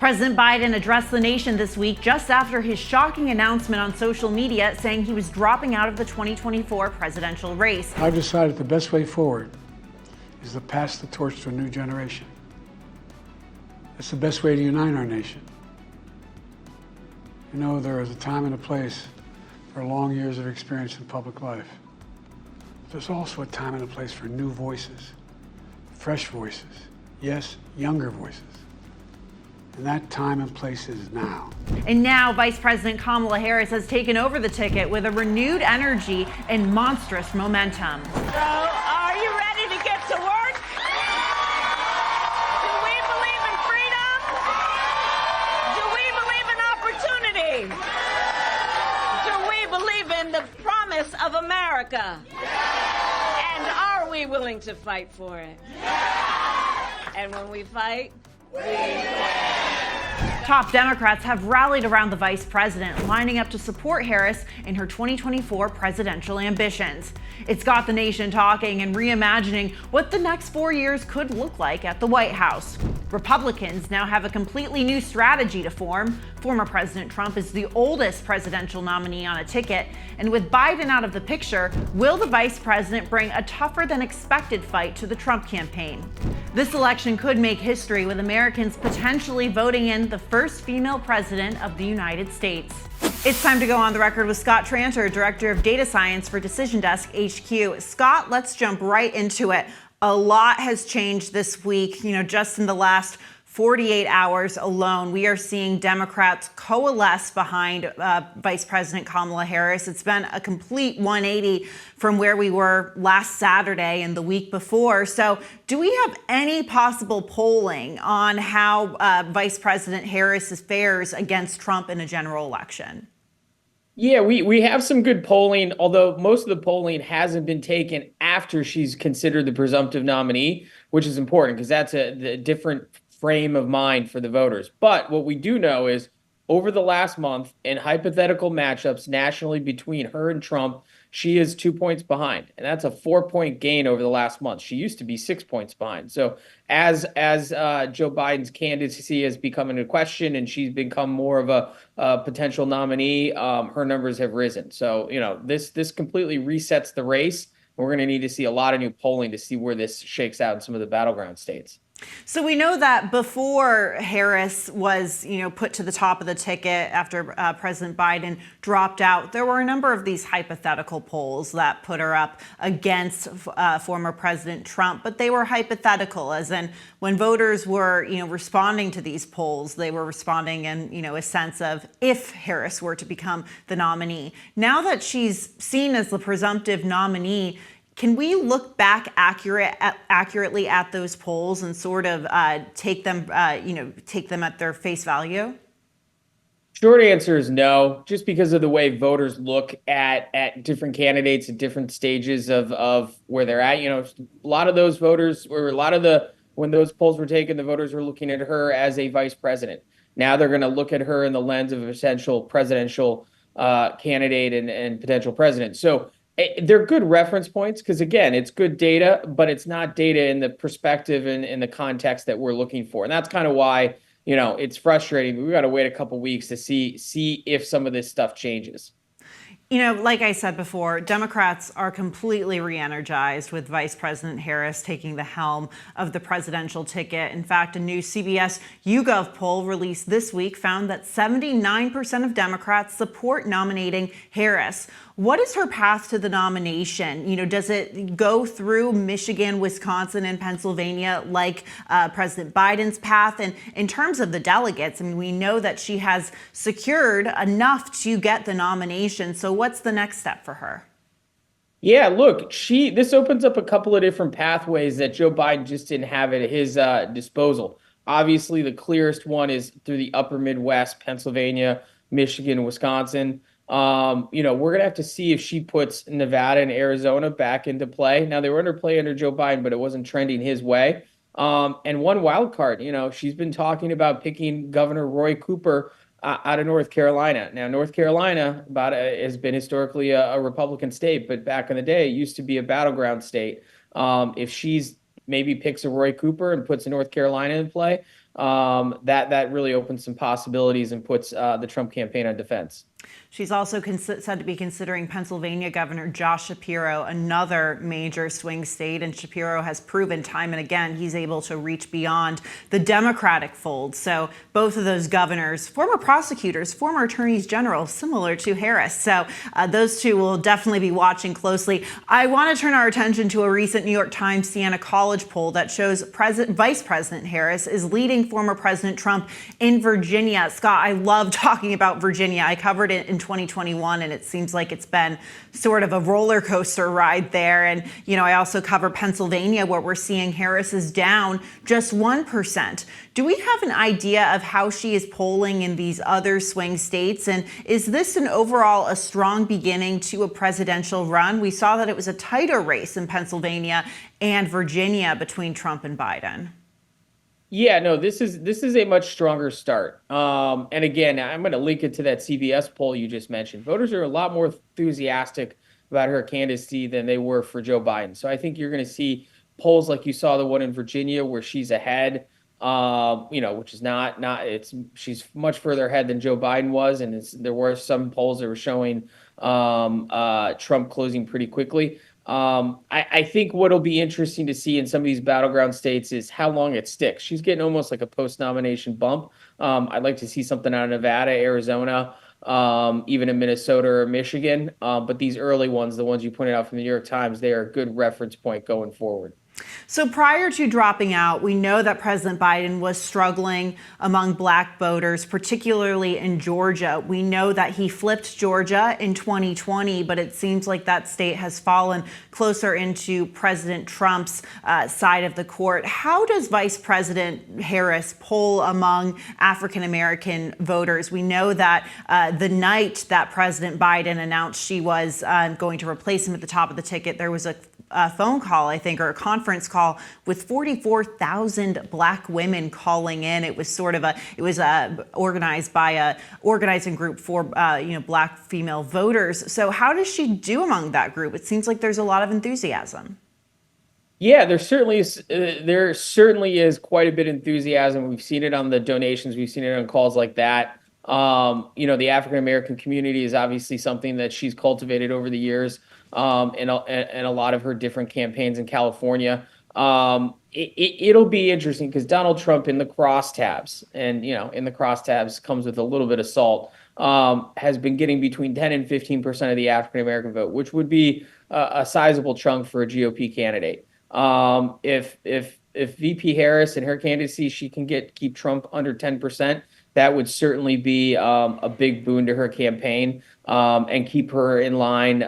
President Biden addressed the nation this week just after his shocking announcement on social media saying he was dropping out of the 2024 presidential race. I've decided the best way forward is to pass the torch to a new generation. It's the best way to unite our nation. You know, there is a time and a place for long years of experience in public life. There's also a time and a place for new voices, fresh voices, yes, younger voices. And that time and place is now. And now Vice President Kamala Harris has taken over the ticket with a renewed energy and monstrous momentum. So, are you ready to get to work? Do we believe in freedom? Do we believe in opportunity? Do we believe in the promise of America? And are we willing to fight for it? And when we fight, we win. Top Democrats have rallied around the vice president, lining up to support Harris in her 2024 presidential ambitions. It's got the nation talking and reimagining what the next 4 years could look like at the White House. Republicans now have a completely new strategy to form. Former President Trump is the oldest presidential nominee on a ticket, and with Biden out of the picture, will the vice president bring a tougher than expected fight to the Trump campaign? This election could make history, with Americans potentially voting in the first female president of the United States. It's time to go on the record with Scott Tranter, Director of Data Science for Decision Desk HQ. Scott, let's jump right into it. A lot has changed this week, just in the last 48 hours alone. We are seeing Democrats coalesce behind Vice President Kamala Harris. It's been a complete 180 from where we were last Saturday and the week before. So do we have any possible polling on how Vice President Harris fares against Trump in a general election? Yeah, we have some good polling, although most of the polling hasn't been taken after she's considered the presumptive nominee, which is important because that's a different frame of mind for the voters. But what we do know is over the last month, in hypothetical matchups nationally between her and Trump, she is 2 points behind. And that's a 4-point gain over the last month. She used to be 6 points behind. So as Joe Biden's candidacy has become into question and she's become more of a potential nominee, her numbers have risen. So, this completely resets the race. We're going to need to see a lot of new polling to see where this shakes out in some of the battleground states. So we know that before Harris was, put to the top of the ticket after President Biden dropped out, there were a number of these hypothetical polls that put her up against former President Trump, but they were hypothetical, as in when voters were, responding to these polls, they were responding in, a sense of if Harris were to become the nominee. Now that she's seen as the presumptive nominee, can we look back accurately at those polls and sort of take them at their face value? Short answer is no, just because of the way voters look at different candidates at different stages of where they're at. A lot of those voters, or when those polls were taken, the voters were looking at her as a vice president. Now they're going to look at her in the lens of a potential presidential candidate and potential president. So they're good reference points because, again, it's good data, but it's not data in the perspective and in the context that we're looking for. And that's kind of why, it's frustrating. We've got to wait a couple weeks to see if some of this stuff changes. Like I said before, Democrats are completely re-energized with Vice President Harris taking the helm of the presidential ticket. In fact, a new CBS YouGov poll released this week found that 79% of Democrats support nominating Harris. What is her path to the nomination? Does it go through Michigan, Wisconsin, and Pennsylvania like President Biden's path? And in terms of the delegates, we know that she has secured enough to get the nomination. So what's the next step for her? Yeah, look, this opens up a couple of different pathways that Joe Biden just didn't have at his disposal. Obviously, the clearest one is through the upper Midwest, Pennsylvania, Michigan, Wisconsin. We're going to have to see if she puts Nevada and Arizona back into play. Now, they were under play under Joe Biden, but it wasn't trending his way. And one wild card, she's been talking about picking Governor Roy Cooper out of North Carolina. Now, North Carolina has been historically a Republican state, but back in the day, it used to be a battleground state. If she's maybe picks a Roy Cooper and puts a North Carolina in play, that really opens some possibilities and puts the Trump campaign on defense. She's also said to be considering Pennsylvania Governor Josh Shapiro, another major swing state. And Shapiro has proven time and again he's able to reach beyond the Democratic fold. So both of those governors, former prosecutors, former attorneys general, similar to Harris. So those two will definitely be watching closely. I want to turn our attention to a recent New York Times Siena College poll that shows Vice President Harris is leading former President Trump in Virginia. Scott, I love talking about Virginia. I covered it in 2021, and it seems like it's been sort of a roller coaster ride there. And, I also cover Pennsylvania, where we're seeing Harris is down just 1%. Do we have an idea of how she is polling in these other swing states? And is this overall a strong beginning to a presidential run? We saw that it was a tighter race in Pennsylvania and Virginia between Trump and Biden. Yeah, no, this is a much stronger start. And again, I'm going to link it to that CBS poll you just mentioned. Voters are a lot more enthusiastic about her candidacy than they were for Joe Biden. So I think you're going to see polls like you saw the one in Virginia where she's ahead, which is she's much further ahead than Joe Biden was. And there were some polls that were showing Trump closing pretty quickly. I think what'll be interesting to see in some of these battleground states is how long it sticks. She's getting almost like a post-nomination bump. I'd like to see something out of Nevada, Arizona, even in Minnesota or Michigan. But these early ones, the ones you pointed out from the New York Times, they are a good reference point going forward. So prior to dropping out, we know that President Biden was struggling among Black voters, particularly in Georgia. We know that he flipped Georgia in 2020, but it seems like that state has fallen closer into President Trump's side of the court. How does Vice President Harris poll among African-American voters? We know that the night that President Biden announced she was going to replace him at the top of the ticket, there was a phone call, I think, or a conference call with 44,000 Black women calling in. It was organized by a organizing group for Black female voters. So how does she do among that group? It seems like there's a lot of enthusiasm. Yeah, there certainly is quite a bit of enthusiasm. We've seen it on the donations. We've seen it on calls like that. The African American community is obviously something that she's cultivated over the years. And a lot of her different campaigns in California. It'll be interesting because Donald Trump in the crosstabs, and in the crosstabs comes with a little bit of salt, has been getting between 10 and 15% of the African American vote, which would be a sizable chunk for a GOP candidate. If VP Harris and her candidacy, she can keep Trump under 10%. That would certainly be a big boon to her campaign, and keep her in line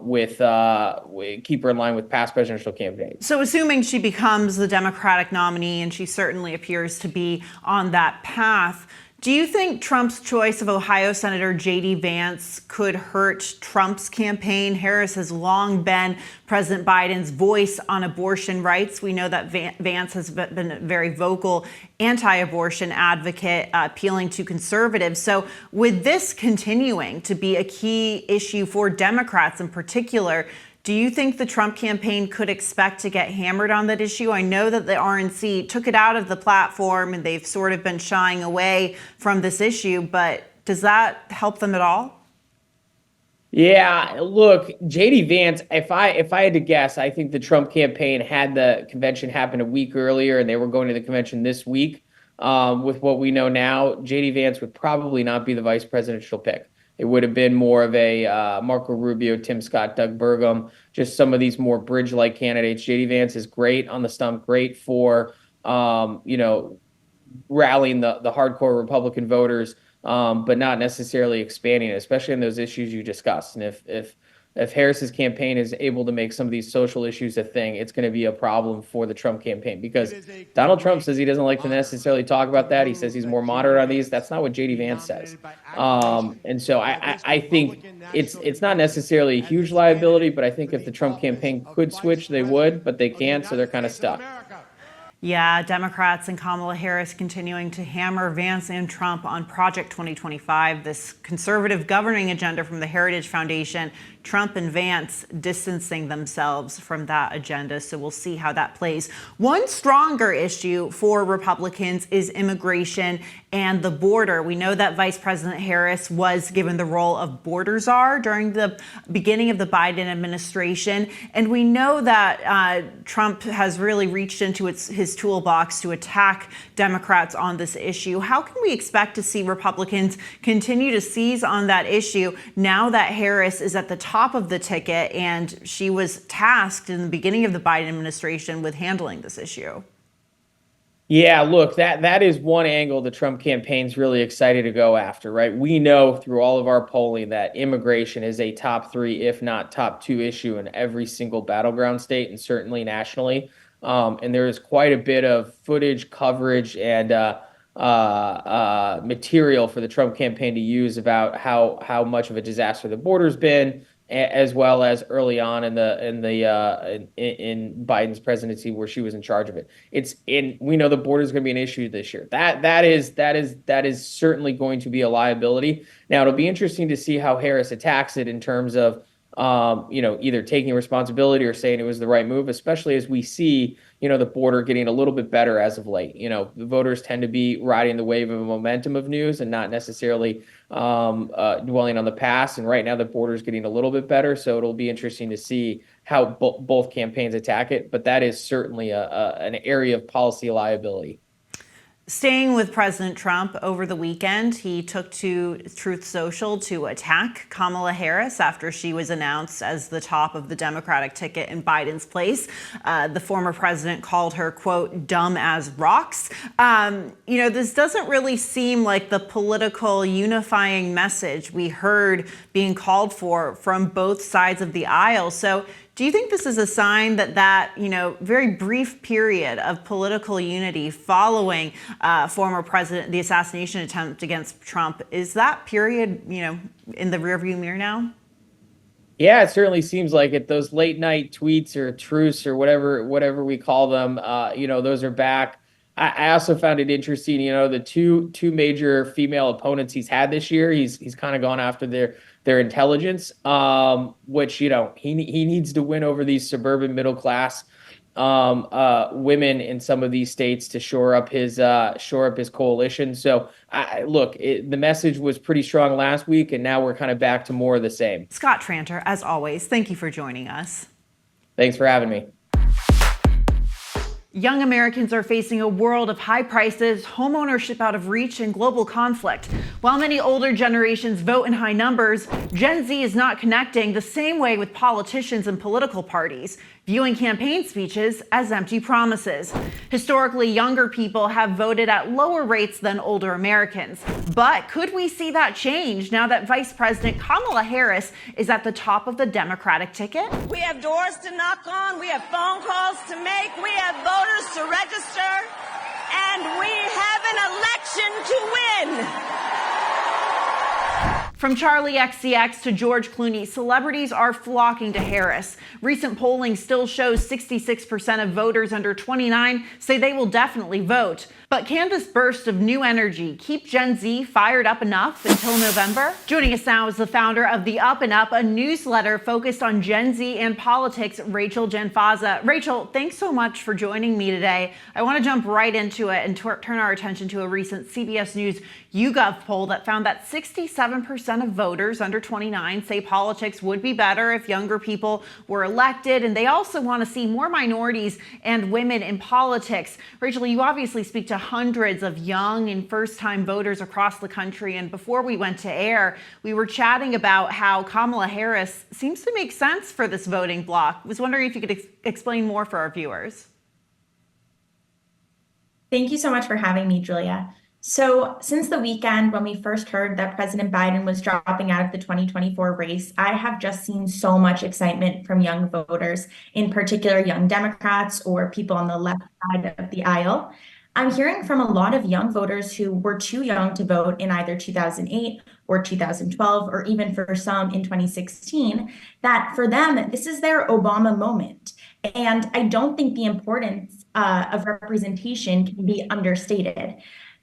with past presidential candidates. So, assuming she becomes the Democratic nominee, and she certainly appears to be on that path, do you think Trump's choice of Ohio Senator J.D. Vance could hurt Trump's campaign? Harris has long been President Biden's voice on abortion rights. We know that Vance has been a very vocal anti-abortion advocate, appealing to conservatives. So with this continuing to be a key issue for Democrats in particular, do you think the Trump campaign could expect to get hammered on that issue? I know that the RNC took it out of the platform and they've sort of been shying away from this issue, but does that help them at all? Yeah, look, J.D. Vance, if I had to guess, I think the Trump campaign had the convention happen a week earlier and they were going to the convention this week. With what we know now, J.D. Vance would probably not be the vice presidential pick. It would have been more of a Marco Rubio, Tim Scott, Doug Burgum, just some of these more bridge-like candidates. J.D. Vance is great on the stump, great for, rallying the hardcore Republican voters, but not necessarily expanding it, especially in those issues you discussed. And if Harris's campaign is able to make some of these social issues a thing, it's going to be a problem for the Trump campaign because Donald Trump says he doesn't like to necessarily talk about that. He says he's more moderate on these. That's not what J.D. Vance says. And so I think it's not necessarily a huge liability, but I think if the Trump campaign could switch, they would, but they can't, so they're kind of stuck. Yeah, Democrats and Kamala Harris continuing to hammer Vance and Trump on Project 2025, this conservative governing agenda from the Heritage Foundation, Trump and Vance distancing themselves from that agenda. So we'll see how that plays. One stronger issue for Republicans is immigration and the border. We know that Vice President Harris was given the role of border czar during the beginning of the Biden administration. And we know that Trump has really reached into his toolbox to attack Democrats on this issue. How can we expect to see Republicans continue to seize on that issue now that Harris is at the top of the ticket and she was tasked in the beginning of the Biden administration with handling this issue? Yeah, look, that is one angle the Trump campaign's really excited to go after, right? We know through all of our polling that immigration is a top 3, if not top 2 issue in every single battleground state and certainly nationally. And there is quite a bit of footage, coverage, and material for the Trump campaign to use about how much of a disaster the border's been, as well as early on in Biden's presidency where she was in charge of it. We know the border is going to be an issue this year. That is certainly going to be a liability. Now it'll be interesting to see how Harris attacks it in terms of either taking responsibility or saying it was the right move, especially as we see, the border getting a little bit better as of late. The voters tend to be riding the wave of a momentum of news and not necessarily dwelling on the past. And right now the border is getting a little bit better. So it'll be interesting to see how both campaigns attack it. But that is certainly an area of policy liability. Staying with President Trump, over the weekend, he took to Truth Social to attack Kamala Harris after she was announced as the top of the Democratic ticket in Biden's place. The former president called her, quote, dumb as rocks. This doesn't really seem like the political unifying message we heard being called for from both sides of the aisle. So do you think this is a sign that very brief period of political unity following former president, the assassination attempt against Trump, is that period, in the rearview mirror now? Yeah, it certainly seems like it. Those late night tweets or truce or whatever we call them, those are back. I also found it interesting, the two major female opponents he's had this year, he's kind of gone after their intelligence, which, he needs to win over these suburban middle class women in some of these states to shore up his coalition. So the message was pretty strong last week, and now we're kind of back to more of the same. Scott Tranter, as always, thank you for joining us. Thanks for having me. Young Americans are facing a world of high prices, home ownership out of reach, and global conflict. While many older generations vote in high numbers, Gen Z is not connecting the same way with politicians and political parties, viewing campaign speeches as empty promises. Historically, younger people have voted at lower rates than older Americans. But could we see that change now that Vice President Kamala Harris is at the top of the Democratic ticket? We have doors to knock on, we have phone calls to make, we have voters to register, and we have an election to win. From Charlie XCX to George Clooney, celebrities are flocking to Harris. Recent polling still shows 66% of voters under 29 say they will definitely vote. But can this burst of new energy keep Gen Z fired up enough until November? Joining us now is the founder of The Up and Up, a newsletter focused on Gen Z and politics, Rachel Janfaza. Rachel, thanks so much for joining me today. I want to jump right into it and turn our attention to a recent CBS News YouGov poll that found that 67% of voters under 29 say politics would be better if younger people were elected, and they also want to see more minorities and women in politics. Rachel, you obviously speak to hundreds of young and first-time voters across the country, and before we went to air, we were chatting about how Kamala Harris seems to make sense for this voting bloc. I was wondering if you could explain more for our viewers. Thank you so much for having me, Julia. So since the weekend, when we first heard that President Biden was dropping out of the 2024 race, I have just seen so much excitement from young voters, in particular young Democrats or people on the left side of the aisle. I'm hearing from a lot of young voters who were too young to vote in either 2008 or 2012, or even for some in 2016, that for them, this is their Obama moment. And I don't think the importance of representation can be understated.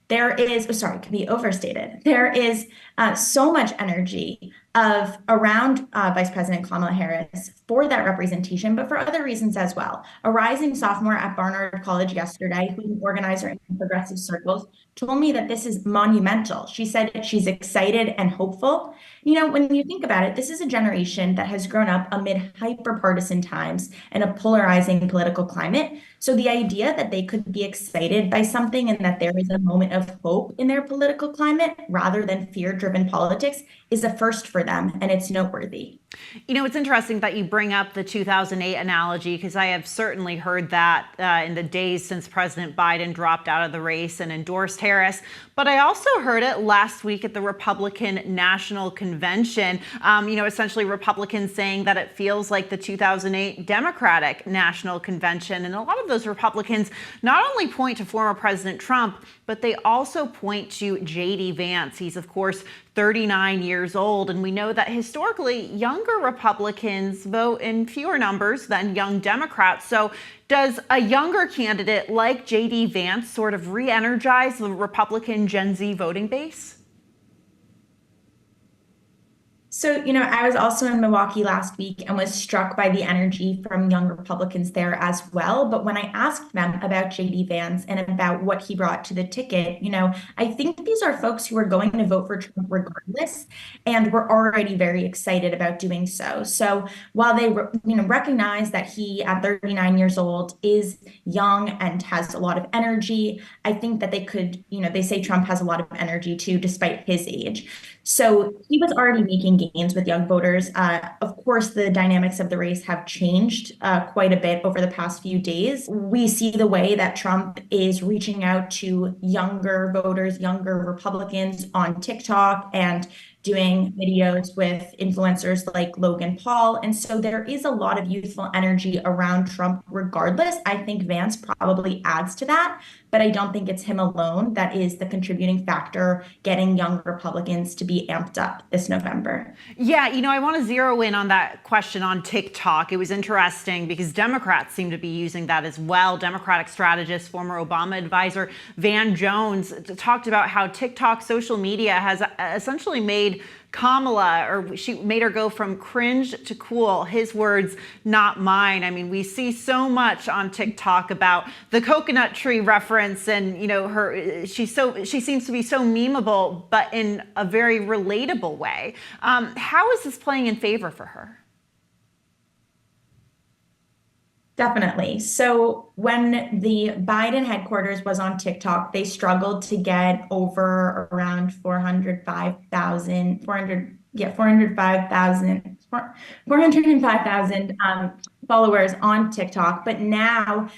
Can be overstated. There is so much energy of around Vice President Kamala Harris for that representation, but for other reasons as well. A rising sophomore at Barnard College yesterday, who's an organizer in progressive circles, told me that this is monumental. She said she's excited and hopeful. When you think about it, this is a generation that has grown up amid hyper-partisan times and a polarizing political climate. So the idea that they could be excited by something and that there is a moment of hope in their political climate rather than fear-driven politics is a first for them, and it's noteworthy. It's interesting that you bring up the 2008 analogy, because I have certainly heard that in the days since President Biden dropped out of the race and endorsed Harris. But I also heard it last week at the Republican National Convention, essentially Republicans saying that it feels like the 2008 Democratic National Convention. And a lot of those Republicans not only point to former President Trump, but they also point to J.D. Vance. He's, of course, 39 years old. And we know that historically, younger Republicans vote in fewer numbers than young Democrats. So does a younger candidate like J.D. Vance sort of re-energize the Republican Gen Z voting base? So, I was also in Milwaukee last week and was struck by the energy from young Republicans there as well. But when I asked them about J.D. Vance and about what he brought to the ticket, I think these are folks who are going to vote for Trump regardless, and we're already very excited about doing so. So while they, recognize that he, at 39 years old, is young and has a lot of energy, I think that they could, they say Trump has a lot of energy too, despite his age. So he was already making gains with young voters. Of course, the dynamics of the race have changed quite a bit over the past few days. We see the way that Trump is reaching out to younger voters, younger Republicans on TikTok and doing videos with influencers like Logan Paul. And so there is a lot of youthful energy around Trump regardless. I think Vance probably adds to that, but I don't think it's him alone that is the contributing factor getting young Republicans to be amped up this November. Yeah, I want to zero in on that question on TikTok. It was interesting because Democrats seem to be using that as well. Democratic strategist, former Obama advisor Van Jones talked about how TikTok social media has essentially made Kamala, or she made her go from cringe to cool. His words, not mine. I mean, we see so much on TikTok about the coconut tree reference, and she seems to be so memeable, but in a very relatable way. How is this playing in favor for her? Definitely. So when the Biden headquarters was on TikTok, they struggled to get over around 405,000 followers on TikTok. But now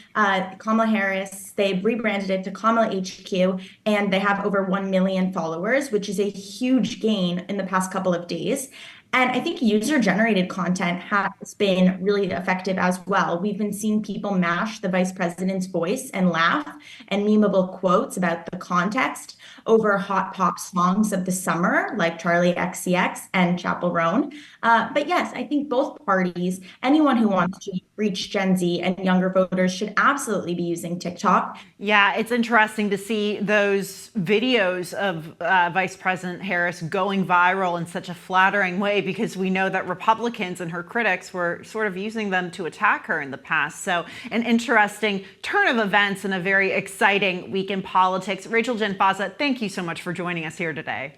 Kamala Harris, they've rebranded it to Kamala HQ, and they have over 1 million followers, which is a huge gain in the past couple of days. And I think user-generated content has been really effective as well. We've been seeing people mash the vice president's voice and laugh, and memeable quotes about the context over hot pop songs of the summer, like Charlie XCX and Chappell Roan. But yes, I think both parties, anyone who wants to reach Gen Z and younger voters, should absolutely be using TikTok. Yeah, it's interesting to see those videos of Vice President Harris going viral in such a flattering way, because we know that Republicans and her critics were sort of using them to attack her in the past. So an interesting turn of events and a very exciting week in politics. Rachel Janfaza, thank you so much for joining us here today.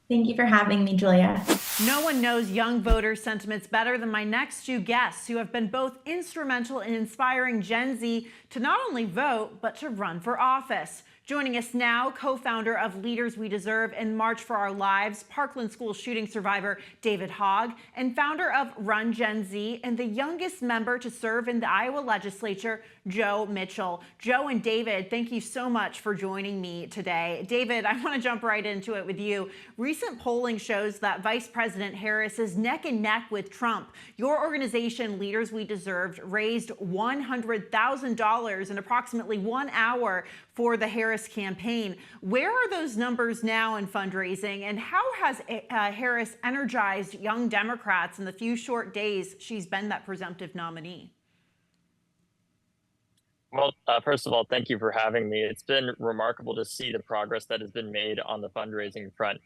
Thank you for having me, Julia. No one knows young voter sentiments better than my next two guests, who have been both instrumental in inspiring Gen Z to not only vote, but to run for office. Joining us now, co-founder of Leaders We Deserve and March for Our Lives, Parkland school shooting survivor David Hogg, and founder of Run Gen Z, and the youngest member to serve in the Iowa legislature, Joe Mitchell. Joe and David, thank you so much for joining me today. David, I want to jump right into it with you. Recent polling shows that Vice President Harris is neck and neck with Trump. Your organization, Leaders We Deserved, raised $100,000 in approximately 1 hour for the Harris campaign. Where are those numbers now in fundraising, and how has Harris energized young Democrats in the few short days she's been that presumptive nominee? Well, first of all, thank you for having me. It's been remarkable to see the progress that has been made on the fundraising front.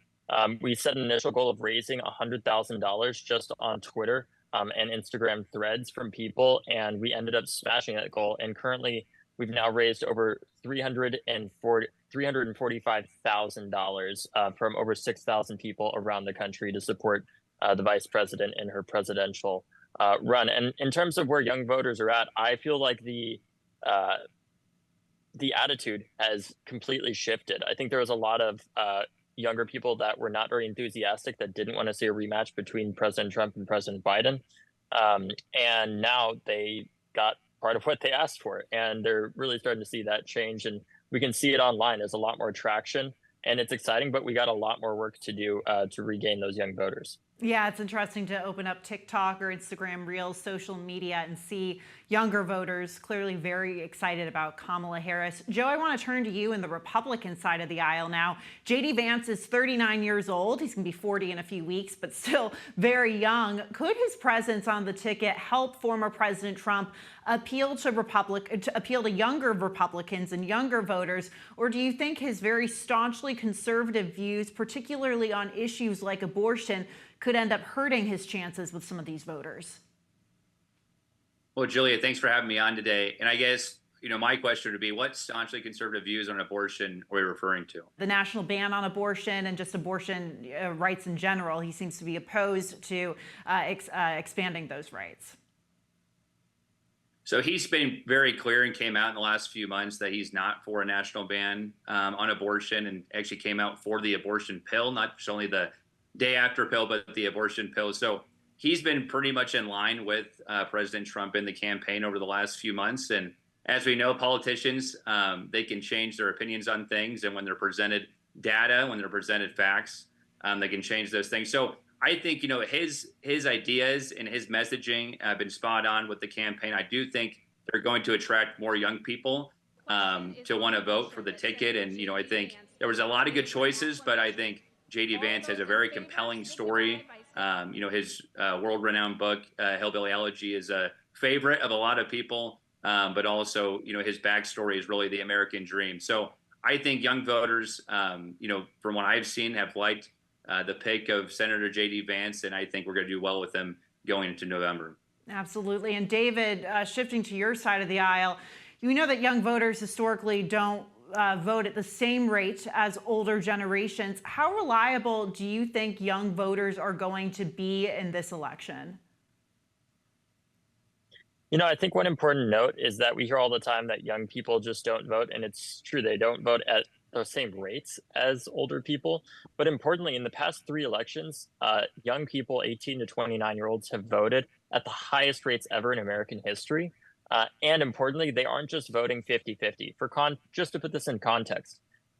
We set an initial goal of raising $100,000 just on Twitter and Instagram threads from people, and we ended up smashing that goal. And currently, we've now raised over $345,000 from over 6,000 people around the country to support the vice president in her presidential run. And in terms of where young voters are at, I feel like the attitude has completely shifted. I think there was a lot of younger people that were not very enthusiastic, that didn't want to see a rematch between President Trump and President Biden. And now they got part of what they asked for. And they're really starting to see that change. And we can see it online. There's a lot more traction and it's exciting, but we got a lot more work to do to regain those young voters. Yeah, it's interesting to open up TikTok or Instagram Reels, social media, and see younger voters clearly very excited about Kamala Harris. Joe, I want to turn to you in the Republican side of the aisle now. J.D. Vance is 39 years old. He's going to be 40 in a few weeks, but still very young. Could his presence on the ticket help former President Trump appeal to younger Republicans and younger voters? Or do you think his very staunchly conservative views, particularly on issues like abortion, could end up hurting his chances with some of these voters? Well, Julia, thanks for having me on today. And I guess, my question would be, what staunchly conservative views on abortion are we referring to? The national ban on abortion and just abortion rights in general. He seems to be opposed to expanding those rights. So he's been very clear and came out in the last few months that he's not for a national ban on abortion, and actually came out for the abortion pill, not just only the day after pill, but the abortion pill. So he's been pretty much in line with President Trump in the campaign over the last few months. And as we know, politicians, they can change their opinions on things. And when they're presented data, when they're presented facts, they can change those things. So I think, his ideas and his messaging have been spot on with the campaign. I do think they're going to attract more young people to want to vote for the ticket. And, I think there was a lot of good choices, but I think J.D. Vance has a very compelling story. His world-renowned book, Hillbilly Elegy, is a favorite of a lot of people, but also, his backstory is really the American dream. So I think young voters, from what I've seen, have liked the pick of Senator J.D. Vance, and I think we're going to do well with him going into November. Absolutely. And David, shifting to your side of the aisle, you know that young voters historically don't vote at the same rate as older generations. How reliable do you think young voters are going to be in this election? I think one important note is that we hear all the time that young people just don't vote, and it's true, they don't vote at the same rates as older people. But importantly, in the past 3 elections, young people, 18 to 29-year-olds, have voted at the highest rates ever in American history. And importantly, they aren't just voting 50-50. Just to put this in context,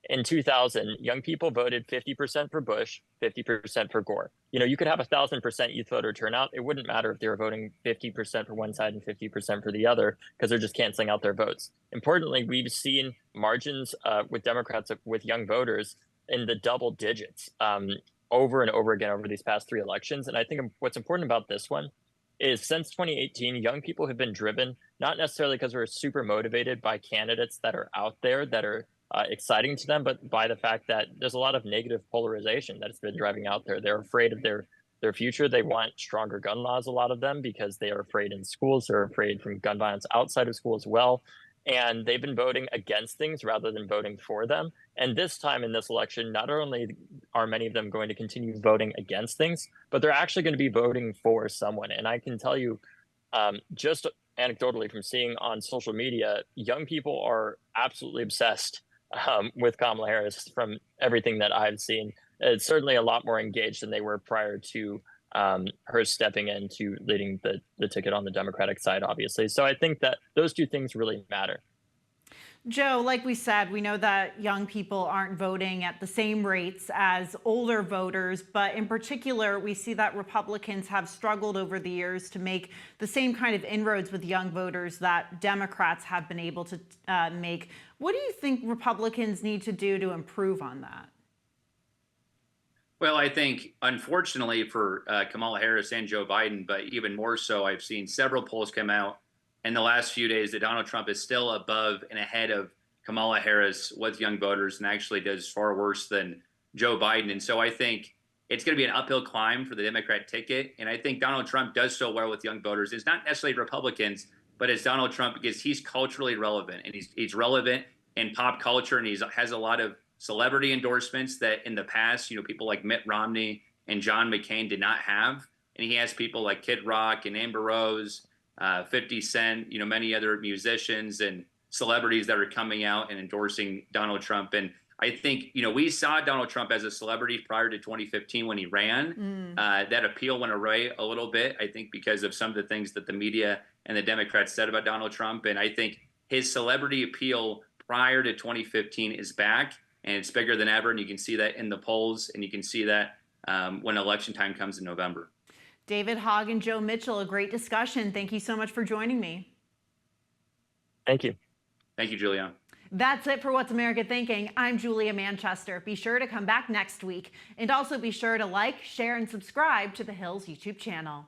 in 2000, young people voted 50% for Bush, 50% for Gore. You could have 1,000% youth voter turnout. It wouldn't matter if they were voting 50% for one side and 50% for the other, because they're just canceling out their votes. Importantly, we've seen margins with Democrats with young voters in the double digits over and over again over these past 3 elections. And I think what's important about this one is since 2018, young people have been driven, not necessarily because we're super motivated by candidates that are out there that are exciting to them, but by the fact that there's a lot of negative polarization that's been driving out there. They're afraid of their future. They want stronger gun laws, a lot of them, because they are afraid in schools. They're afraid from gun violence outside of school as well. And they've been voting against things rather than voting for them. And this time in this election, not only are many of them going to continue voting against things, but they're actually going to be voting for someone. And I can tell you, just anecdotally from seeing on social media, young people are absolutely obsessed with Kamala Harris from everything that I've seen. It's certainly a lot more engaged than they were prior to her stepping into leading the ticket on the Democratic side, obviously. So I think that those 2 things really matter. Joe, like we said, we know that young people aren't voting at the same rates as older voters, but in particular, we see that Republicans have struggled over the years to make the same kind of inroads with young voters that Democrats have been able to make. What do you think Republicans need to do to improve on that? Well, I think, unfortunately for Kamala Harris and Joe Biden, but even more so, I've seen several polls come out in the last few days that Donald Trump is still above and ahead of Kamala Harris with young voters, and actually does far worse than Joe Biden. And so I think it's going to be an uphill climb for the Democrat ticket. And I think Donald Trump does so well with young voters. It's not necessarily Republicans, but it's Donald Trump because he's culturally relevant, and he's relevant in pop culture, and has a lot of celebrity endorsements that in the past, people like Mitt Romney and John McCain did not have. And he has people like Kid Rock and Amber Rose, 50 Cent, many other musicians and celebrities that are coming out and endorsing Donald Trump. And I think, we saw Donald Trump as a celebrity prior to 2015 when he ran. That appeal went away a little bit, I think, because of some of the things that the media and the Democrats said about Donald Trump. And I think his celebrity appeal prior to 2015 is back, and it's bigger than ever. And you can see that in the polls, and you can see that when election time comes in November. David Hogg and Joe Mitchell, a great discussion. Thank you so much for joining me. Thank you. Thank you, Julia. That's it for What's America Thinking. I'm Julia Manchester. Be sure to come back next week, and also be sure to like, share, and subscribe to The Hill's YouTube channel.